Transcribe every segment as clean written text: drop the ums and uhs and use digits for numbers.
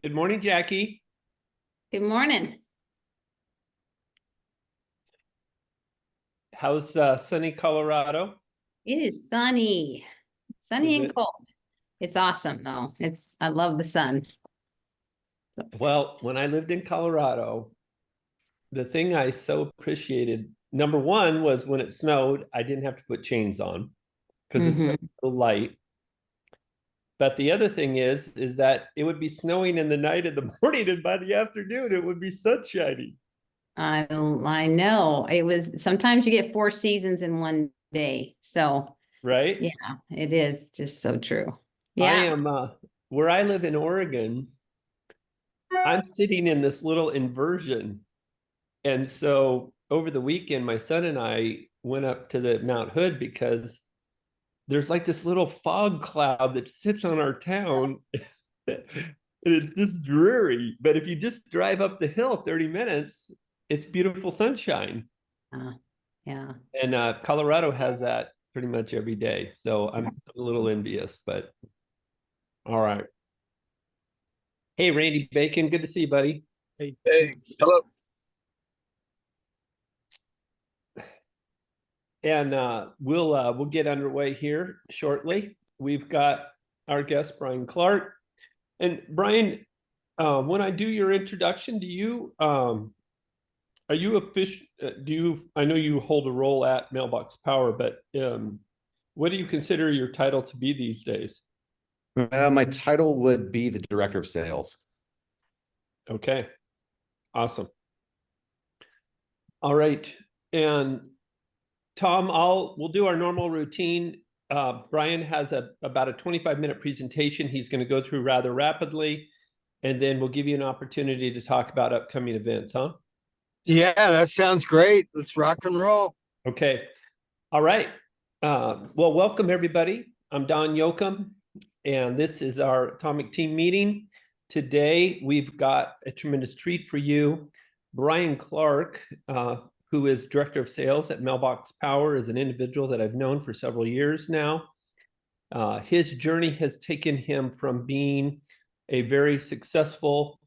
Good morning, Jackie. Good morning. How's sunny Colorado? It is sunny Is and it? cold. It's awesome though. I love the sun. So, Well, when I lived in Colorado, the thing I so appreciated, number one, was when it snowed, I didn't have to put chains on because the snow mhm. was so light. But the other thing is that it would be snowing in the night and the morning, and by the afternoon, it would be sunshiny, I know it was sometimes you get four seasons in one day. So right? yeah, it is just so true. I Yeah. am where I live in Oregon. I'm sitting in this little inversion. And so over the weekend, my son and I went up to the Mount Hood because there's like this little fog cloud that sits on our town. And it's just dreary. But if you just drive up the hill 30 minutes, it's beautiful sunshine. Uh, yeah. And Colorado has that pretty much every day. So I'm a little envious, but all right. Hey, Randy Bacon, good to see you, buddy. Hey, hello. And we'll get underway here shortly. We've got our guest Bryan Clark. And Bryan, when I do your introduction, do you are you official? Do you? I know you hold a role at Mailbox Power, but what do you consider your title to be these days? My title would be the director of sales. Okay, awesome. All right, and Tom, we'll do our normal routine. Bryan has about a 25-minute presentation he's going to go through rather rapidly, and then we'll give you an opportunity to talk about upcoming events, huh? Yeah, that sounds great. Let's rock and roll. Okay. All right. Well, welcome everybody. I'm Don Yoakum, and this is our Atomic Team meeting. Today, we've got a tremendous treat for you. Bryan Clark, who is Director of Sales at Mailbox Power, is an individual that I've known for several years now. His journey has taken him from being a very successful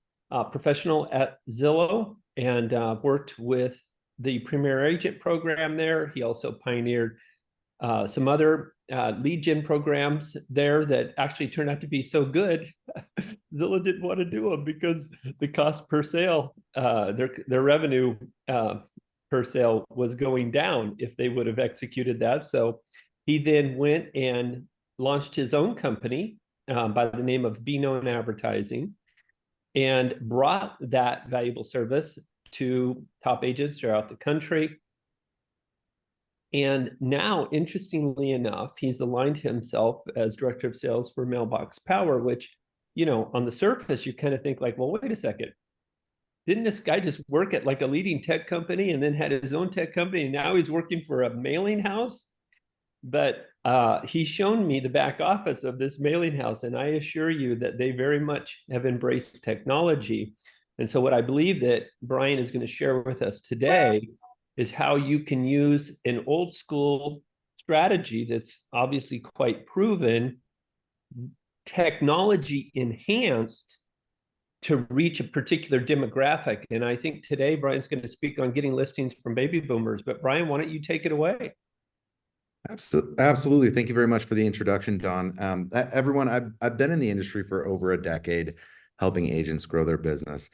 professional at Zillow and worked with the Premier Agent program there. He also pioneered some other lead gen programs there that actually turned out to be so good. Zillow didn't want to do them because the cost per sale, their revenue per sale was going down if they would have executed that. So he then went and launched his own company by the name of Be Known Advertising and brought that valuable service to top agents throughout the country. And now, interestingly enough, he's aligned himself as director of sales for Mailbox Power, which, on the surface, you kind of think like, well, wait a second. Didn't this guy just work at like a leading tech company and then had his own tech company? And now he's working for a mailing house? But he's shown me the back office of this mailing house, and I assure you that they very much have embraced technology. And so, what I believe that Bryan is going to share with us today is how you can use an old school strategy that's obviously quite proven, technology enhanced to reach a particular demographic. And I think today Bryan's going to speak on getting listings from baby boomers. But Bryan, why don't you take it away? Absolutely. Thank you very much for the introduction, Don. Everyone, I've been in the industry for over a decade, helping agents grow their business.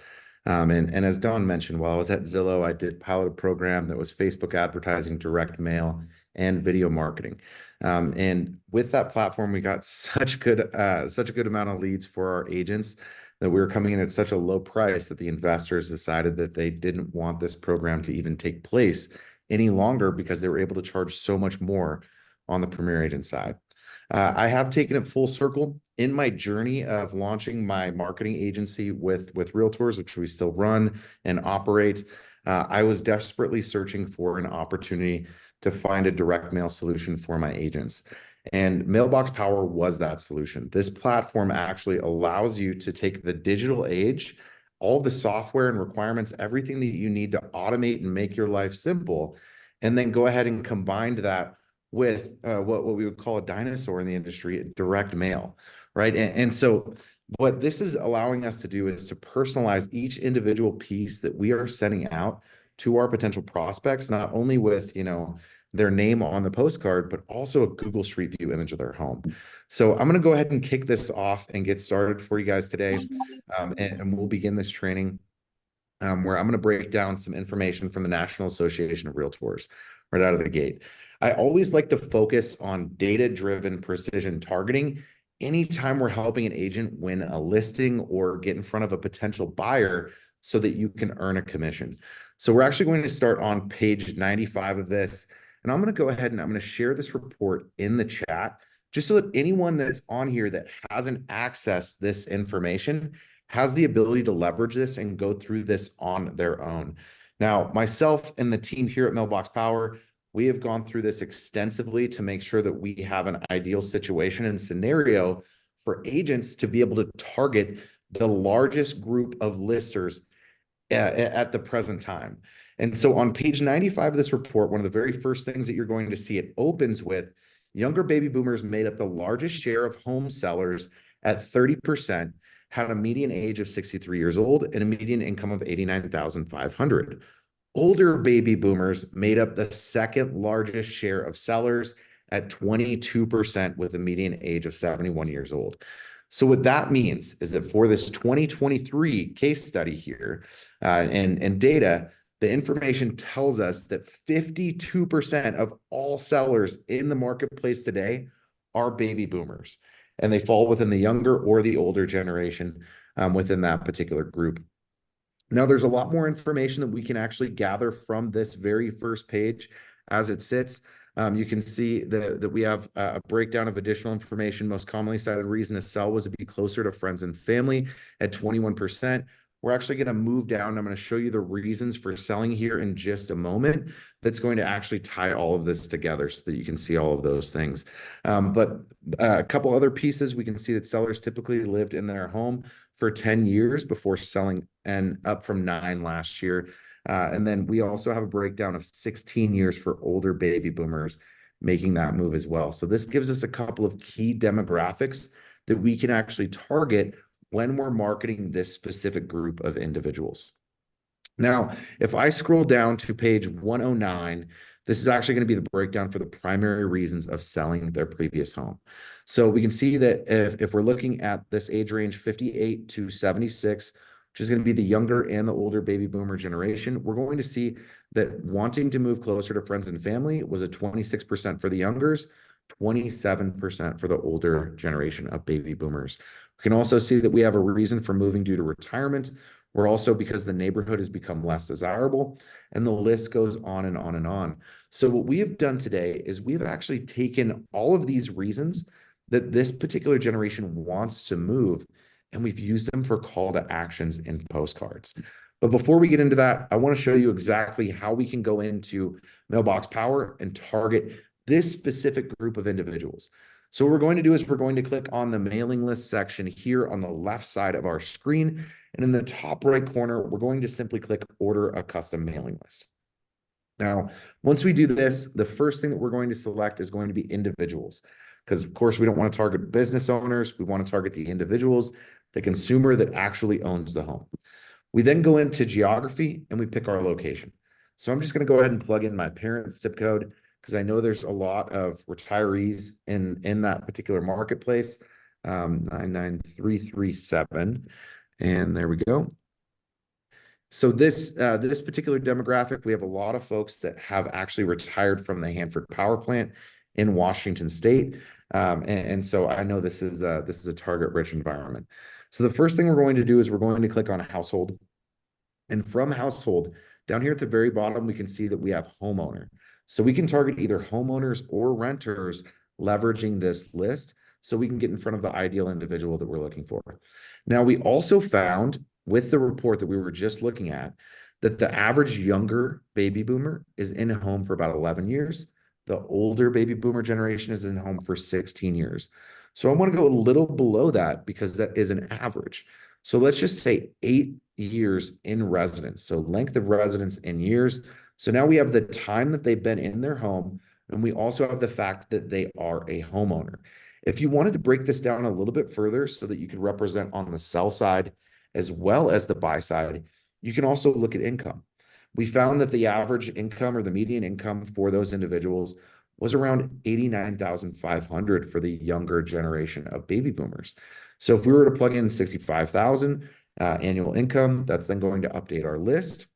And as Don mentioned, while I was at Zillow, I did pilot a program that was Facebook advertising, direct mail, and video marketing. And with that platform, we got such a good amount of leads for our agents that we were coming in at such a low price that the investors decided that they didn't want this program to even take place any longer because they were able to charge so much more on the Premier Agent side. I have taken it full circle in my journey of launching my marketing agency with realtors, which we still run and operate. I was desperately searching for an opportunity to find a direct mail solution for my agents. And Mailbox Power was that solution. This platform actually allows you to take the digital age, all the software and requirements, everything that you need to automate and make your life simple, and then go ahead and combine that with what we would call a dinosaur in the industry, direct mail, right? And so what this is allowing us to do is to personalize each individual piece that we are sending out to our potential prospects, not only with, their name on the postcard, but also a Google Street View image of their home. So I'm going to go ahead and kick this off and get started for you guys today. And we'll begin this training where I'm going to break down some information from the National Association of Realtors right out of the gate. I always like to focus on data-driven precision targeting anytime we're helping an agent win a listing or get in front of a potential buyer so that you can earn a commission. So we're actually going to start on page 95 of this. And I'm going to go ahead and I'm going to share this report in the chat just so that anyone that's on here that hasn't accessed this information has the ability to leverage this and go through this on their own. Now, myself and the team here at Mailbox Power, we have gone through this extensively to make sure that we have an ideal situation and scenario for agents to be able to target the largest group of listers at the present time. And so on page 95 of this report, one of the very first things that you're going to see, it opens with younger baby boomers made up the largest share of home sellers at 30%, had a median age of 63 years old and a median income of 89,500. Older baby boomers made up the second largest share of sellers at 22% with a median age of 71 years old. So what that means is that for this 2023 case study here and data, the information tells us that 52% of all sellers in the marketplace today are baby boomers, and they fall within the younger or the older generation within that particular group. Now, there's a lot more information that we can actually gather from this very first page as it sits. You can see that we have a breakdown of additional information. Most commonly cited reason to sell was to be closer to friends and family at 21%. We're actually going to move down. I'm going to show you the reasons for selling here in just a moment. That's going to actually tie all of this together so that you can see all of those things. But a couple other pieces, we can see that sellers typically lived in their home for 10 years before selling, and up from 9 last year. And then we also have a breakdown of 16 years for older baby boomers making that move as well. So this gives us a couple of key demographics that we can actually target when we're marketing this specific group of individuals. Now, if I scroll down to page 109, this is actually going to be the breakdown for the primary reasons of selling their previous home. So we can see that if we're looking at this age range 58 to 76, which is going to be the younger and the older baby boomer generation, we're going to see that wanting to move closer to friends and family was a 26% for the youngers, 27% for the older generation of baby boomers. We can also see that we have a reason for moving due to retirement. We're also because the neighborhood has become less desirable, and the list goes on and on and on. So what we have done today is we've actually taken all of these reasons that this particular generation wants to move, and we've used them for call to actions in postcards. But before we get into that, I want to show you exactly how we can go into Mailbox Power and target this specific group of individuals. So what we're going to do is we're going to click on the mailing list section here on the left side of our screen. And in the top right corner, we're going to simply click order a custom mailing list. Now, once we do this, the first thing that we're going to select is going to be individuals, because of course we don't want to target business owners. We want to target the individuals, the consumer that actually owns the home. We then go into geography and we pick our location. So I'm just going to go ahead and plug in my parent zip code, because I know there's a lot of retirees in that particular marketplace, 99337, and there we go. So this particular demographic, we have a lot of folks that have actually retired from the Hanford Power Plant in Washington State, and so I know this is a target-rich environment. So the first thing we're going to do is we're going to click on household, and from household down here at the very bottom, we can see that we have homeowner. So we can target either homeowners or renters leveraging this list so we can get in front of the ideal individual that we're looking for. Now, we also found with the report that we were just looking at that the average younger baby boomer is in a home for about 11 years. The older baby boomer generation is in home for 16 years. So I want to go a little below that because that is an average. So let's just say 8 years in residence. So length of residence in years. So now we have the time that they've been in their home, and we also have the fact that they are a homeowner. If you wanted to break this down a little bit further so that you could represent on the sell side as well as the buy side, you can also look at income. We found that the average income or the median income for those individuals was around 89,500 for the younger generation of baby boomers. So if we were to plug in 65,000 annual income, that's then going to update our list,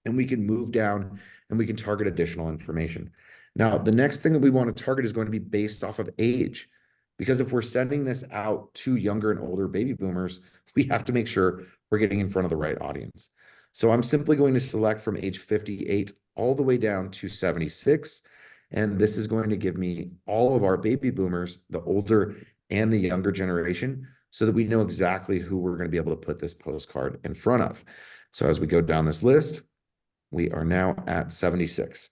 and we can move down and we can target additional information. Now, the next thing that we want to target is going to be based off of age, because if we're sending this out to younger and older baby boomers, we have to make sure we're getting in front of the right audience. So I'm simply going to select from age 58 all the way down to 76. And this is going to give me all of our baby boomers, the older and the younger generation, so that we know exactly who we're going to be able to put this postcard in front of. So as we go down this list, we are now at 76.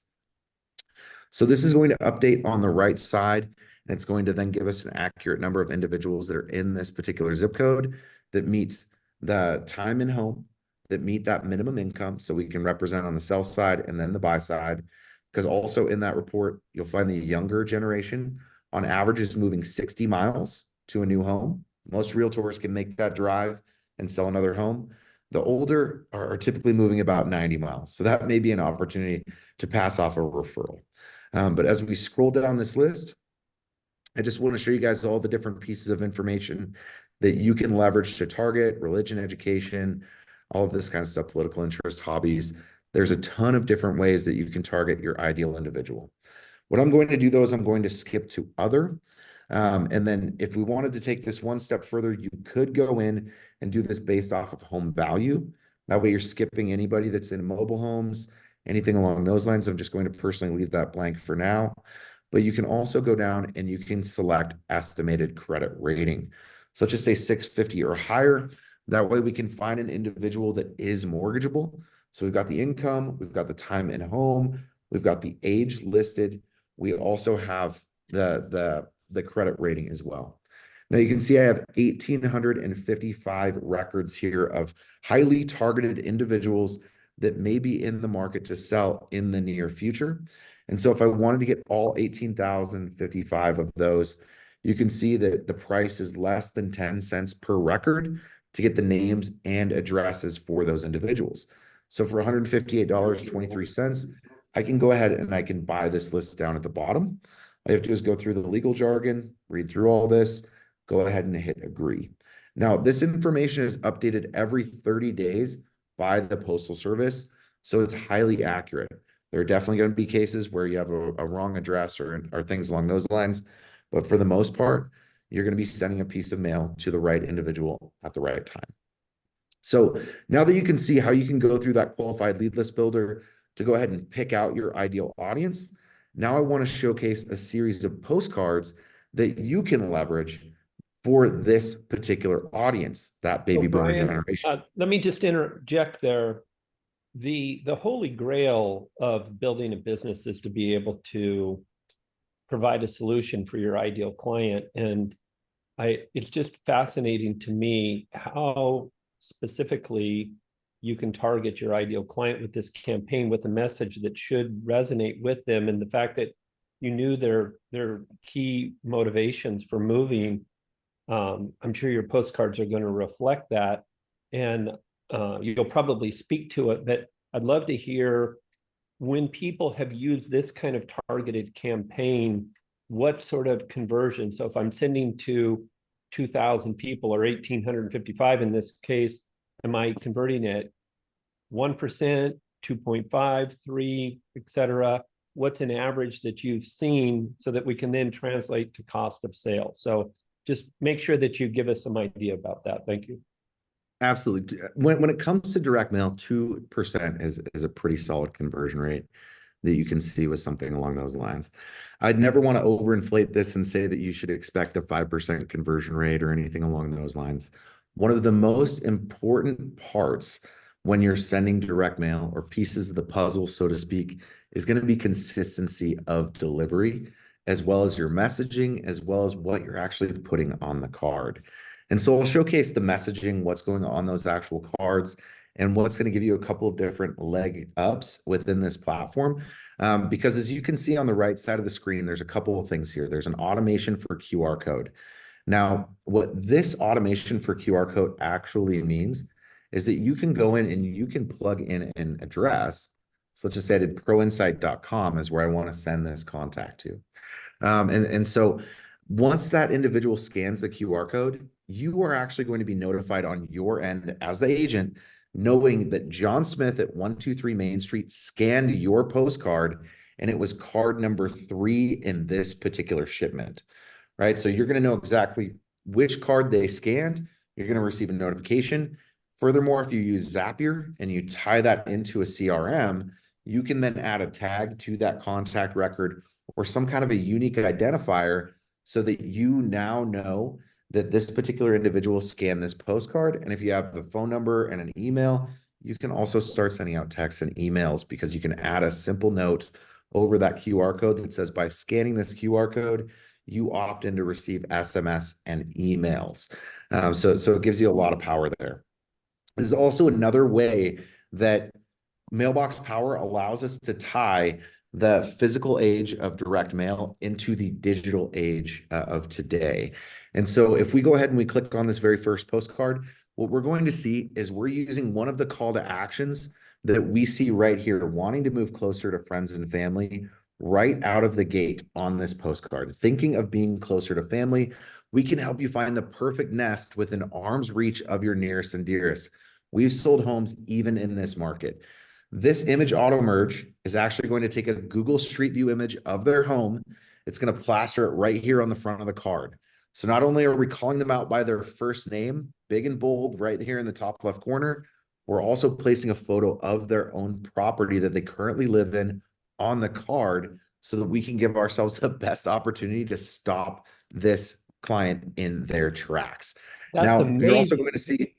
So this is going to update on the right side, and it's going to then give us an accurate number of individuals that are in this particular zip code that meet the time and home, that meet that minimum income, so we can represent on the sell side and then the buy side. Because also in that report, you'll find the younger generation on average is moving 60 miles to a new home. Most realtors can make that drive and sell another home. The older are typically moving about 90 miles. So that may be an opportunity to pass off a referral. But as we scroll down this list, I just want to show you guys all the different pieces of information that you can leverage to target religion, education, all of this kind of stuff, political interest, hobbies. There's a ton of different ways that you can target your ideal individual. What I'm going to do, though, is I'm going to skip to other. And then if we wanted to take this one step further, you could go in and do this based off of home value. That way you're skipping anybody that's in mobile homes, anything along those lines. I'm just going to personally leave that blank for now. But you can also go down and you can select estimated credit rating. So let's just say 650 or higher. That way we can find an individual that is mortgageable. So we've got the income, we've got the time and home, we've got the age listed. We also have the credit rating as well. Now you can see I have 1,855 records here of highly targeted individuals that may be in the market to sell in the near future. And so if I wanted to get all 18,055 of those, you can see that the price is less than 10 cents per record to get the names and addresses for those individuals. So for $158.23, I can go ahead and I can buy this list down at the bottom. All you have to do is go through the legal jargon, read through all this, go ahead and hit agree. Now, this information is updated every 30 days by the Postal Service, so it's highly accurate. There are definitely going to be cases where you have a wrong address or things along those lines, but for the most part, you're going to be sending a piece of mail to the right individual at the right time. So now that you can see how you can go through that qualified lead list builder to go ahead and pick out your ideal audience, now I want to showcase a series of postcards that you can leverage for this particular audience, that baby boomer Bryan, generation. let me just interject there. The holy grail of building a business is to be able to provide a solution for your ideal client. And it's just fascinating to me how specifically you can target your ideal client with this campaign with a message that should resonate with them. And the fact that you knew their key motivations for moving, I'm sure your postcards are going to reflect that. And you'll probably speak to it, but I'd love to hear when people have used this kind of targeted campaign, what sort of conversion? So if I'm sending to 2,000 people or 1,855 in this case, am I converting at 1%, 2.5, 3, et cetera? What's an average that you've seen so that we can then translate to cost of sale? So just make sure that you give us some idea about that. Thank you. Absolutely. When it comes to direct mail, 2% is a pretty solid conversion rate that you can see with something along those lines. I'd never want to overinflate this and say that you should expect a 5% conversion rate or anything along those lines. One of the most important parts when you're sending direct mail or pieces of the puzzle, so to speak, is going to be consistency of delivery, as well as your messaging, as well as what you're actually putting on the card. And so I'll showcase the messaging, what's going on those actual cards, and what's going to give you a couple of different leg ups within this platform. Because as you can see on the right side of the screen, there's a couple of things here. There's an automation for QR code. Now, what this automation for QR code actually means is that you can go in and you can plug in an address. So let's just say I did proinsight.com is where I want to send this contact to. And so once that individual scans the QR code, you are actually going to be notified on your end as the agent, knowing that John Smith at 123 Main Street scanned your postcard and it was card number 3 in this particular shipment, right? So you're going to know exactly which card they scanned. You're going to receive a notification. Furthermore, if you use Zapier and you tie that into a CRM, you can then add a tag to that contact record or some kind of a unique identifier so that you now know that this particular individual scanned this postcard. And if you have the phone number and an email, you can also start sending out texts and emails because you can add a simple note over that QR code that says, by scanning this QR code, you opt in to receive SMS and emails. So it gives you a lot of power there. There's also another way that Mailbox Power allows us to tie the physical age of direct mail into the digital age of today. And so if we go ahead and we click on this very first postcard, what we're going to see is we're using one of the call to actions that we see right here, wanting to move closer to friends and family right out of the gate on this postcard. Thinking of being closer to family, we can help you find the perfect nest within arm's reach of your nearest and dearest. We've sold homes even in this market. This image auto merge is actually going to take a Google Street View image of their home. It's going to plaster it right here on the front of the card. So not only are we calling them out by their first name, big and bold right here in the top left corner, we're also placing a photo of their own property that they currently live in on the card so that we can give ourselves the best opportunity to stop this client in their tracks. That's now, amazing. you're also going to see,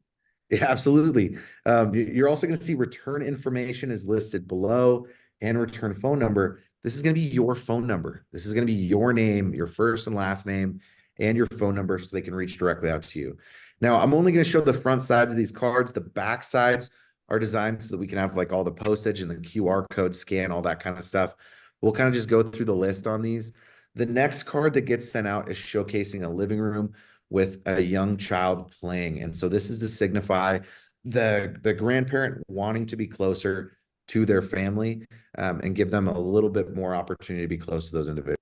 yeah, absolutely. You're also going to see return information is listed below and return phone number. This is going to be your phone number. This is going to be your name, your first and last name, and your phone number so they can reach directly out to you. Now, I'm only going to show the front sides of these cards. The back sides are designed so that we can have like all the postage and the QR code scan, all that kind of stuff. We'll kind of just go through the list on these. The next card that gets sent out is showcasing a living room with a young child playing. And so this is to signify the grandparent wanting to be closer to their family and give them a little bit more opportunity to be close to those individuals.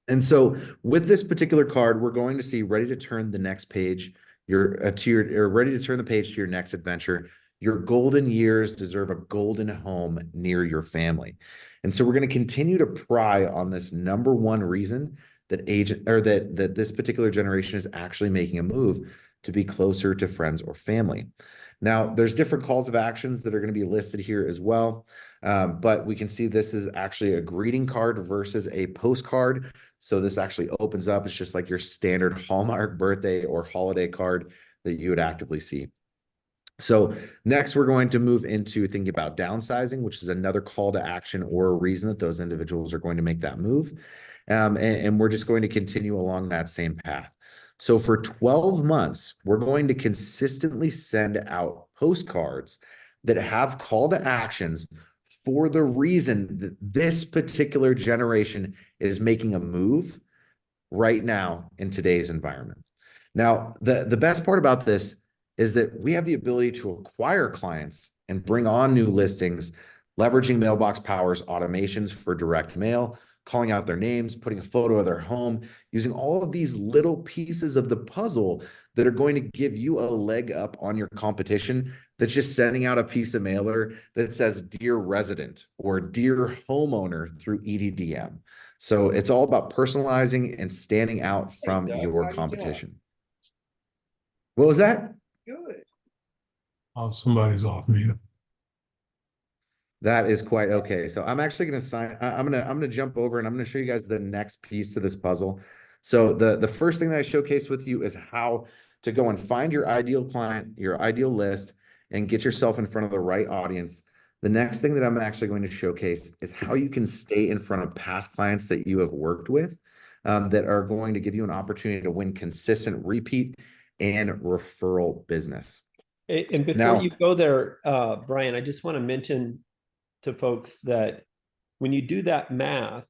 And so with this particular card, we're going to see ready to turn the next page, ready to turn the page to your next adventure. Your golden years deserve a golden home near your family. And so we're going to continue to pry on this number one reason that that this particular generation is actually making a move to be closer to friends or family. Now, there's different calls of actions that are going to be listed here as well. But we can see this is actually a greeting card versus a postcard. So this actually opens up. It's just like your standard Hallmark birthday or holiday card that you would actively see. So next, we're going to move into thinking about downsizing, which is another call to action or a reason that those individuals are going to make that move. And we're just going to continue along that same path. So for 12 months, we're going to consistently send out postcards that have call to actions for the reason that this particular generation is making a move right now in today's environment. Now, the best part about this is that we have the ability to acquire clients and bring on new listings, leveraging Mailbox Power's automations for direct mail, calling out their names, putting a photo of their home, using all of these little pieces of the puzzle that are going to give you a leg up on your competition that's just sending out a piece of mailer that says Dear Resident or Dear Homeowner through EDDM. So it's all about personalizing and standing out from your competition. What was that? Good. Oh, somebody's off mute. That is quite okay. So I'm actually going to I'm going to jump over and I'm going to show you guys the next piece to this puzzle. So the first thing that I showcase with you is how to go and find your ideal client, your ideal list, and get yourself in front of the right audience. The next thing that I'm actually going to showcase is how you can stay in front of past clients that you have worked with that are going to give you an opportunity to win consistent repeat and referral business. And before Now, you go there, Brian, I just want to mention to folks that when you do that math,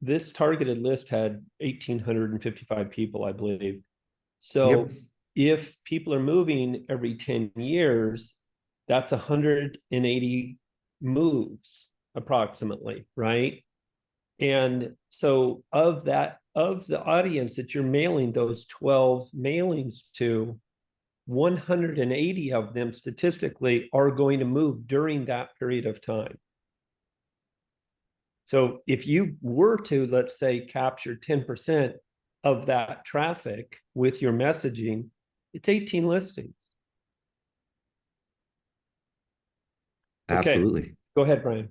this targeted list had 1,855 people, I believe. So yep, if people are moving every 10 years, that's 180 moves approximately, right? And so of that, of the audience that you're mailing those 12 mailings to, 180 of them statistically are going to move during that period of time. So if you were to, let's say, capture 10% of that traffic with your messaging, it's 18 listings. Okay, absolutely. go ahead, Brian.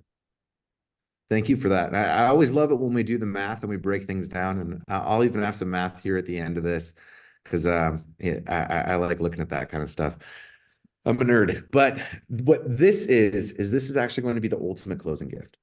Thank you for that. I always love it when we do the math and we break things down. And I'll even have some math here at the end of this because I like looking at that kind of stuff. I'm a nerd. But what this is this is actually going to be the ultimate closing gift.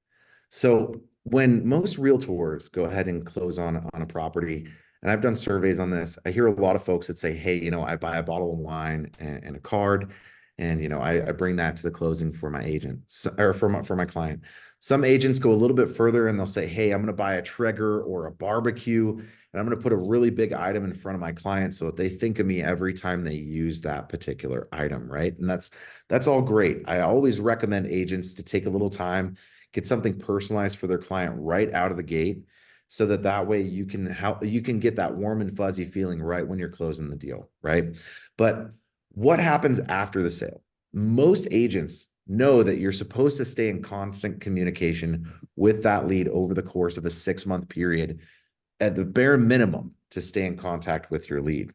So when most realtors go ahead and close on a property, and I've done surveys on this, I hear a lot of folks that say, hey, I buy a bottle of wine and a card, and I bring that to the closing for my agent or for my client. Some agents go a little bit further and they'll say, hey, I'm going to buy a Traeger or a barbecue, and I'm going to put a really big item in front of my client so that they think of me every time they use that particular item, right? And that's all great. I always recommend agents to take a little time, get something personalized for their client right out of the gate, so that way you can get that warm and fuzzy feeling right when you're closing the deal, right? But what happens after the sale? Most agents know that you're supposed to stay in constant communication with that lead over the course of a 6-month period, at the bare minimum, to stay in contact with your lead.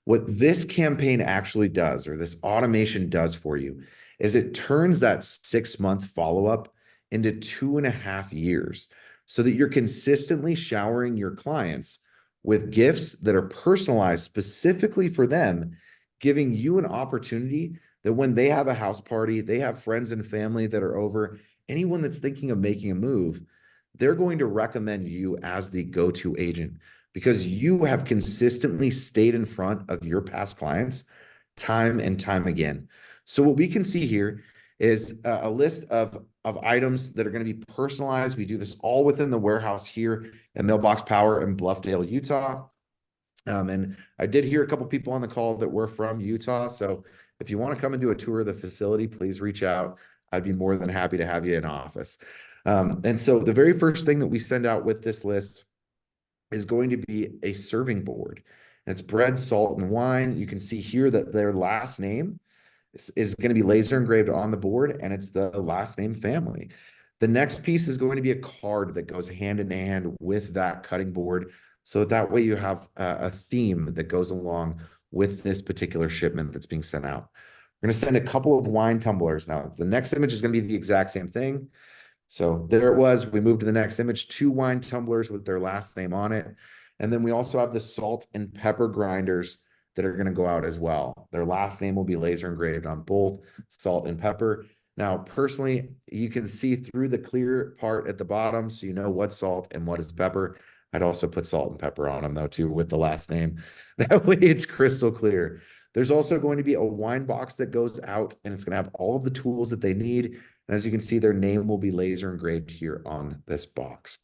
What this campaign actually does, or this automation does for you, is it turns that 6-month follow-up into 2.5 years, so that you're consistently showering your clients with gifts that are personalized specifically for them, giving you an opportunity that when they have a house party, they have friends and family that are over, anyone that's thinking of making a move, they're going to recommend you as the go-to agent, because you have consistently stayed in front of your past clients time and time again. So what we can see here is a list of items that are going to be personalized. We do this all within the warehouse here at Mailbox Power in Bluffdale, Utah. And I did hear a couple people on the call that were from Utah. So if you want to come and do a tour of the facility, please reach out. I'd be more than happy to have you in office. And so the very first thing that we send out with this list is going to be a serving board. And it's bread, salt, and wine. You can see here that their last name is going to be laser engraved on the board, and it's the last name family. The next piece is going to be a card that goes hand in hand with that cutting board, so that way you have a theme that goes along with this particular shipment that's being sent out. We're going to send a couple of wine tumblers. Now, the next image is going to be the exact same thing. So there it was. We moved to the next image, 2 wine tumblers with their last name on it. And then we also have the salt and pepper grinders that are going to go out as well. Their last name will be laser engraved on both salt and pepper. Now, personally, you can see through the clear part at the bottom, so you know what's salt and what is pepper. I'd also put salt and pepper on them though, too, with the last name. That way it's crystal clear. There's also going to be a wine box that goes out, and it's going to have all of the tools that they need. And as you can see, their name will be laser engraved here on this box.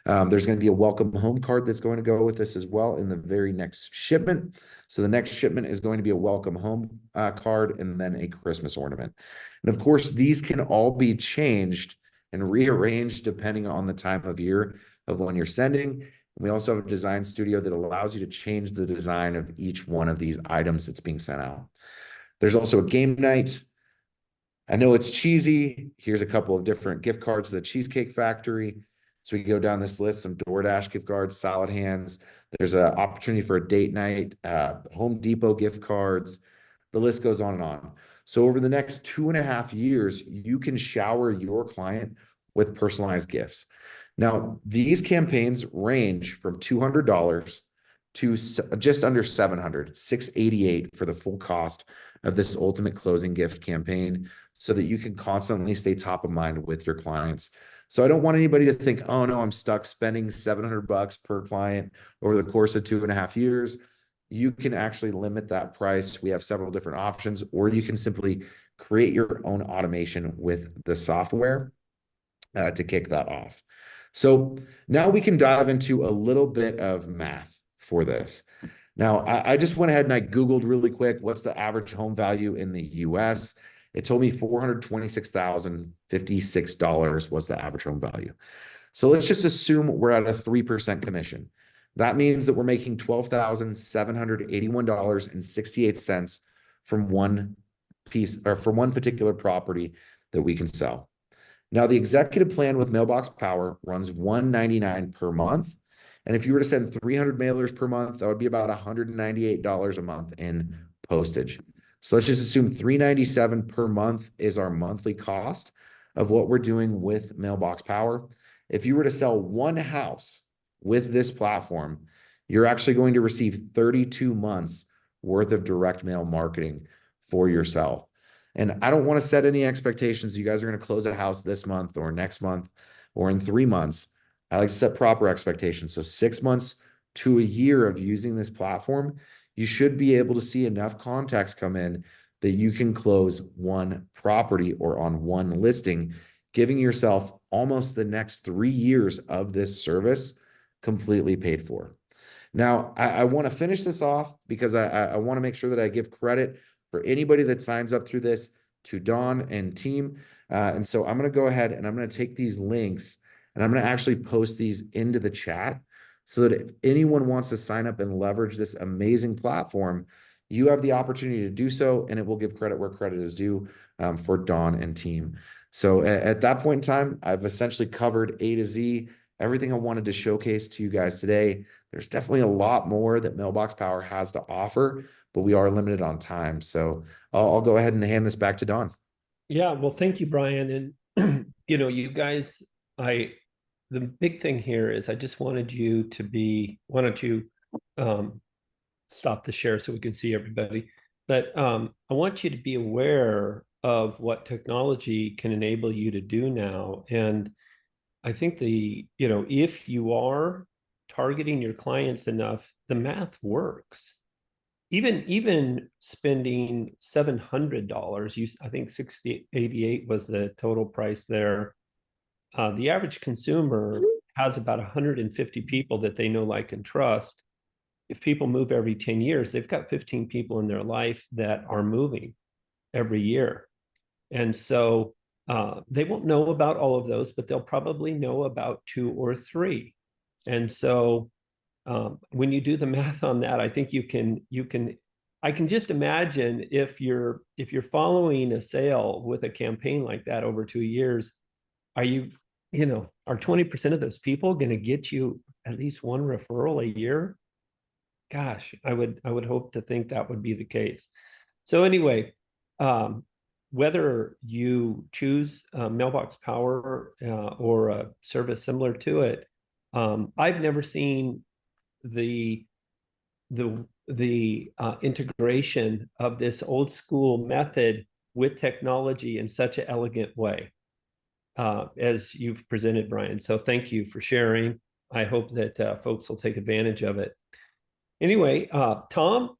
There's going to be a welcome home card that's going to go with this as well in the very next shipment. So the next shipment is going to be a welcome home card, and then a Christmas ornament. And of course, these can all be changed and rearranged depending on the time of year of when you're sending. We also have a design studio that allows you to change the design of each one of these items that's being sent out. There's also a game night. I know it's cheesy. Here's a couple of different gift cards to the Cheesecake Factory. So we go down this list, some DoorDash gift cards, salad hands. There's an opportunity for a date night, Home Depot gift cards. The list goes on and on. So over the next 2.5 years, you can shower your client with personalized gifts. Now, these campaigns range from $200 to just under $700, $688 for the full cost of this ultimate closing gift campaign, so that you can constantly stay top of mind with your clients. So I don't want anybody to think, oh no, I'm stuck spending $700 per client over the course of 2.5 years. you can actually limit that price. We have several different options, or you can simply create your own automation with the software to kick that off. So now we can dive into a little bit of math for this. Now, I just went ahead and I Googled really quick, what's the average home value in the US? It told me $426,056 was the average home value. So let's just assume we're at a 3% commission. That means that we're making $12,781.68 from one piece or from one particular property that we can sell. Now, the executive plan with Mailbox Power runs $199 per month. And if you were to send 300 mailers per month, that would be about $198 a month in postage. So let's just assume $397 per month is our monthly cost of what we're doing with Mailbox Power. If you were to sell one house with this platform, you're actually going to receive 32 months worth of direct mail marketing for yourself. And I don't want to set any expectations. You guys are going to close a house this month or next month or in 3 months. I like to set proper expectations. So 6 months to a year of using this platform, you should be able to see enough contacts come in that you can close one property or on one listing, giving yourself almost the next 3 years of this service completely paid for. Now, I want to finish this off because I want to make sure that I give credit for anybody that signs up through this to Dawn and team. And so I'm going to go ahead and I'm going to take these links and I'm going to actually post these into the chat so that if anyone wants to sign up and leverage this amazing platform, you have the opportunity to do so, and it will give credit where credit is due for Dawn and team. So at that point in time, I've essentially covered A to Z, everything I wanted to showcase to you guys today. There's definitely a lot more that Mailbox Power has to offer, but we are limited on time. So I'll go ahead and hand this back to Dawn. Yeah, well, thank you, Bryan. And you guys, the big thing here is I just wanted you to be, why don't you stop the share so we can see everybody. But I want you to be aware of what technology can enable you to do now. And I think if you are targeting your clients enough, the math works. Even spending $700, I think 688 was the total price there. The average consumer has about 150 people that they know, like, and trust. If people move every 10 years, they've got 15 people in their life that are moving every year. And so they won't know about all of those, but they'll probably know about 2 or 3. And so when you do the math on that, I think I can just imagine if you're following a sale with a campaign like that over 2 years, are 20% of those people going to get you at least one referral a year? Gosh, I would hope to think that would be the case. So anyway, whether you choose Mailbox Power or a service similar to it, I've never seen the integration of this old school method with technology in such an elegant way as you've presented, Bryan. So thank you for sharing. I hope that folks will take advantage of it. Anyway, Tom,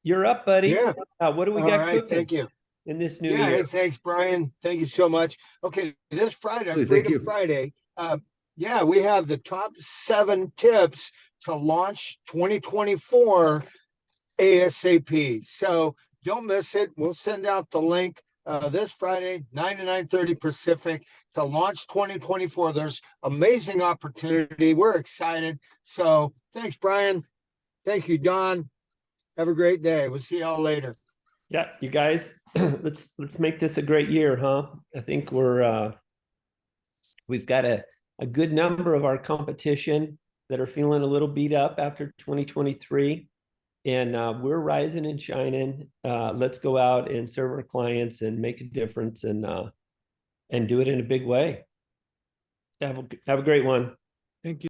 you're up, buddy. Yeah. What do we All got right. cooking Thank you. in this new Yeah. year? Hey, thanks, Bryan. Thank you so much. Okay. This Friday, Absolutely, thank Freedom you. Friday. Yeah, we have the top 7 tips to launch 2024 ASAP. So don't miss it. We'll send out the link this Friday, 9 to 9:30 Pacific, to launch 2024. There's amazing opportunity. We're excited. So thanks, Bryan. Thank you, Don. Have a great day. We'll see y'all later. Yeah, you guys, let's make this a great year, huh? I think we've got a good number of our competition that are feeling a little beat up after 2023. And we're rising and shining. Let's go out and serve our clients and make a difference and do it in a big way. Have a great one. Thank you.